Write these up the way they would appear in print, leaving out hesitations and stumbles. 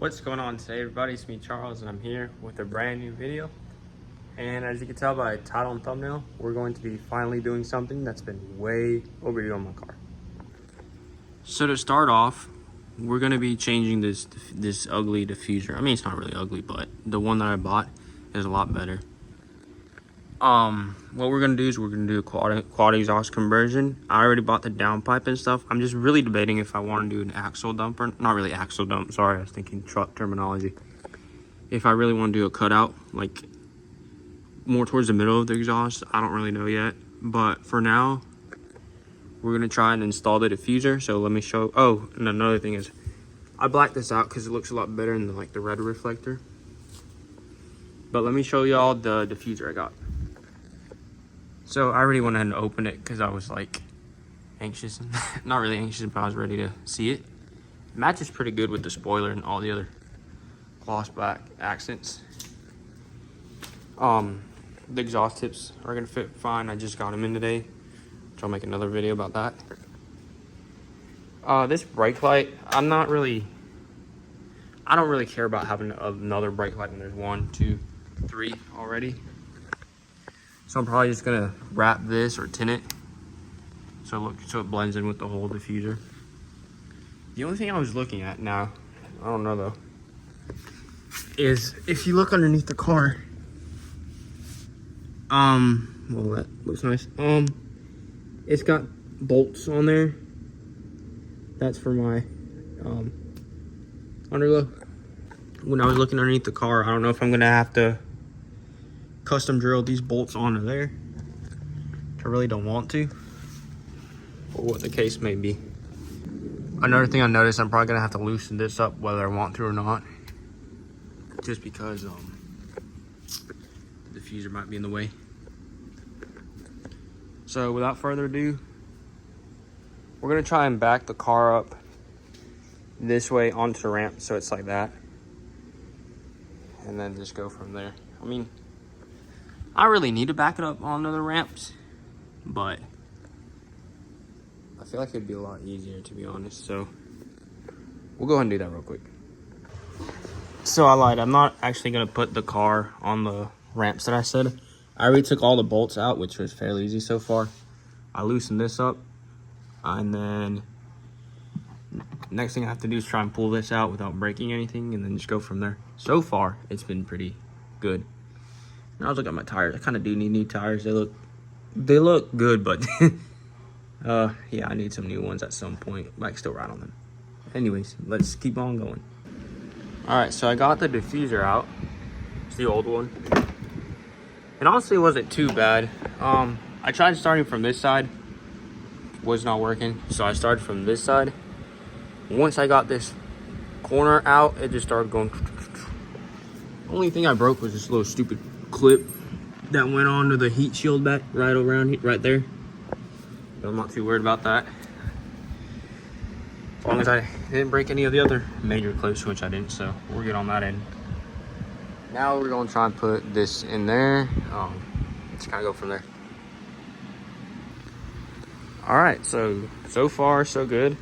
What's going on today, everybody? It's me, Charles, and I'm here with a brand new video. And as you can tell by title and thumbnail, we're going to be finally doing something that's been way overdue on my car. So to start off, we're going to be changing this ugly diffuser. I mean, it's not really ugly, but the one that I bought is a lot better. What we're going to do is we're going to do a quad exhaust conversion. I already bought the downpipe and stuff. I'm just really debating if I want to do an axle dump or not really axle dump. Sorry, I was thinking truck terminology. If I really want to do a cutout, like more towards the middle of the exhaust, I don't really know yet. But for now, we're going to try and install the diffuser. So let me show. Oh, and another thing is I blacked this out because it looks a lot better than the red reflector. But let me show y'all the diffuser I got. So I already went ahead and opened it because I was like anxious. Not really anxious, but I was ready to see it. It matches pretty good with the spoiler and all the other gloss black accents. The exhaust tips are gonna fit fine. I just got them in today, which I'll make another video about that. This brake light, I don't really care about having another brake light when there's 1, 2, 3 already. So I'm probably just gonna wrap this or tint it so it blends in with the whole diffuser. The only thing I was looking at now, I don't know though, is if you look underneath the car, well, that looks nice. It's got bolts on there. That's for my underglow. When I was looking underneath the car, I don't know if I'm gonna have to custom drill these bolts onto there. I really don't want to, or what the case may be. Another thing I noticed, I'm probably gonna have to loosen this up whether I want to or not, just because the diffuser might be in the way. So without further ado, we're gonna try and back the car up this way onto the ramp so it's like that, and then just go from there. I mean, I really need to back it up on other ramps, but I feel like it'd be a lot easier, to be honest. So we'll go ahead and do that real quick. So I lied. I'm not actually going to put the car on the ramps that I said. I already took all the bolts out, which was fairly easy so far. I loosened this up, and then next thing I have to do is try and pull this out without breaking anything, and then just go from there. So far, it's been pretty good. Now I was looking at my tires. I kind of do need new tires. They look good, but yeah, I need some new ones at some point. I can still ride on them. Anyways, let's keep on going. All right, so I got the diffuser out. It's the old one. It honestly wasn't too bad. I tried starting from this side. Was not working, so I started from this side. Once I got this corner out, it just started going. Only thing I broke was this little stupid clip that went onto the heat shield back right there. But I'm not too worried about that, as long as I didn't break any of the other major clips, which I didn't, so we're good on that end. Now we're gonna try and put this in there. Just kind of go from there. All right, so far so good.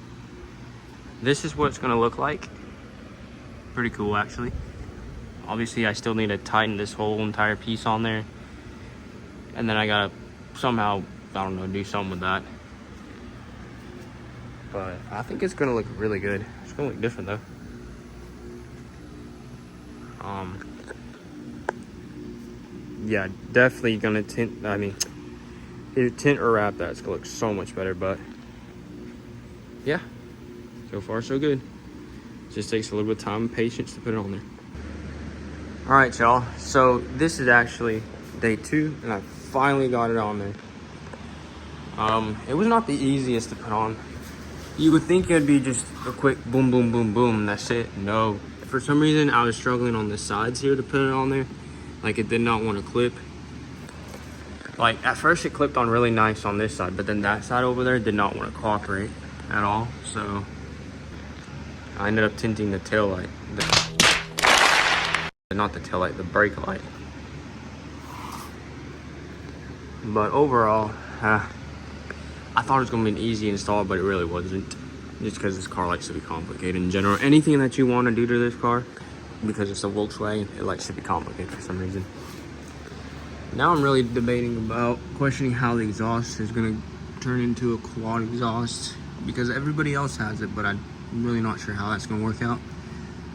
This is what it's gonna look like. Pretty cool, actually. Obviously, I still need to tighten this whole entire piece on there. And then I gotta somehow, I don't know, do something with that. But I think it's gonna look really good. It's gonna look different though. Yeah, definitely gonna tint, either tint or wrap that. It's gonna look so much better, but yeah, so far so good. Just takes a little bit of time and patience to put it on there. All right, y'all, so this is actually day 2, and I finally got it on there. It was not the easiest to put on. You would think it'd be just a quick boom, boom, boom, boom, and that's it. No, for some reason, I was struggling on the sides here to put it on there. Like, it did not want to clip. Like, at first it clipped on really nice on this side, but then that side over there did not want to cooperate at all. So I ended up tinting the tail light. Not the tail light, the brake light. But overall, I thought it was going to be an easy install, but it really wasn't. just because this car likes to be complicated in general. Anything that you want to do to this car, because it's a Volkswagen, it likes to be complicated for some reason. Now I'm really debating about questioning how the exhaust is going to turn into a quad exhaust, because everybody else has it, but I'm really not sure how that's going to work out.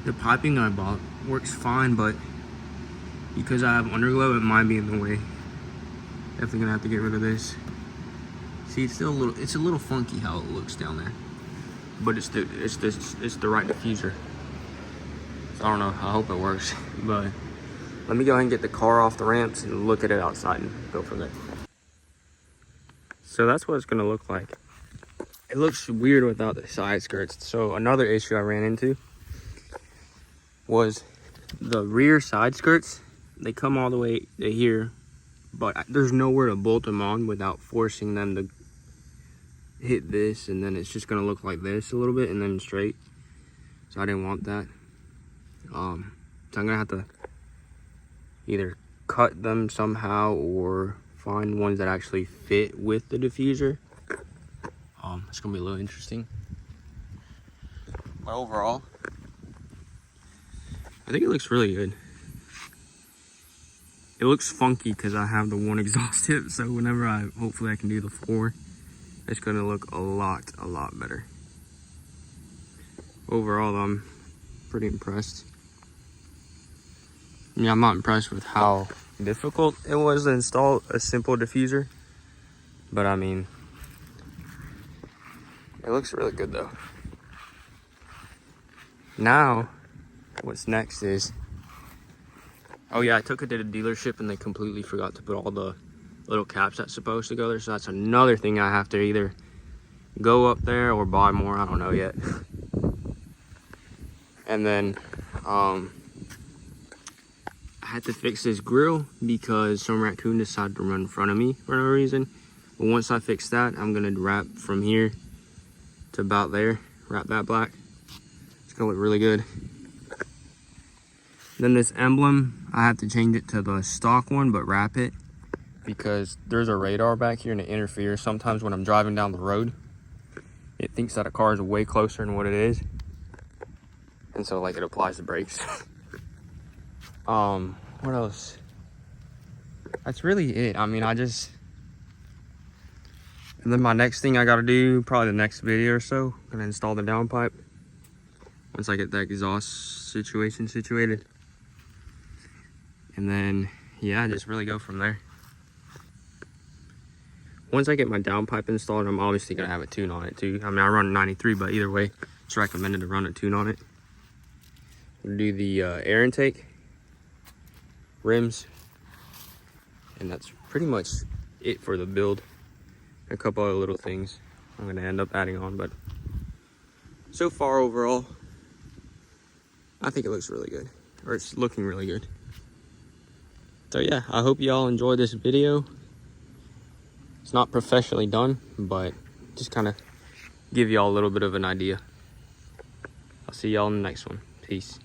The piping I bought works fine, but because I have underglow, it might be in the way. Definitely gonna have to get rid of this. See, it's still a little funky how it looks down there, but it's the right diffuser. So I don't know. I hope it works, but let me go ahead and get the car off the ramps and look at it outside and go from there. So that's what it's gonna look like. It looks weird without the side skirts. So another issue I ran into was the rear side skirts. They come all the way to here, but there's nowhere to bolt them on without forcing them to hit this, and then it's just gonna look like this a little bit and then straight. So I didn't want that. So I'm gonna have to either cut them somehow or find ones that actually fit with the diffuser. It's gonna be a little interesting. But overall, I think it looks really good. It looks funky because I have the one exhaust tip, so whenever hopefully I can do the 4, it's gonna look a lot better. Overall, I'm pretty impressed. Yeah, I'm not impressed with how difficult it was to install a simple diffuser, but I mean, it looks really good though. Now, what's next is, oh yeah, I took it to the dealership and they completely forgot to put all the little caps that's supposed to go there. So that's another thing I have to either go up there or buy more. I don't know yet. And then I had to fix this grill because some raccoon decided to run in front of me for no reason. But once I fix that, I'm gonna wrap from here to about there, wrap that black. It's gonna look really good. Then this emblem, I have to change it to the stock one, but wrap it because there's a radar back here and it interferes. Sometimes when I'm driving down the road, it thinks that a car is way closer than what it is. And so like it applies the brakes. What else? That's really it. I mean, and then my next thing I gotta do, probably the next video or so, I'm gonna install the downpipe once I get that exhaust situation situated. And then, yeah, just really go from there. Once I get my downpipe installed, I'm obviously gonna have a tune on it too. I mean, I run 93, but either way, it's recommended to run a tune on it. We'll do the air intake, rims, and that's pretty much it for the build. A couple other little things I'm gonna end up adding on, but so far overall, I think it looks really good, or it's looking really good. So yeah, I hope y'all enjoyed this video. It's not professionally done, but just kind of give y'all a little bit of an idea. I'll see y'all in the next one. Peace.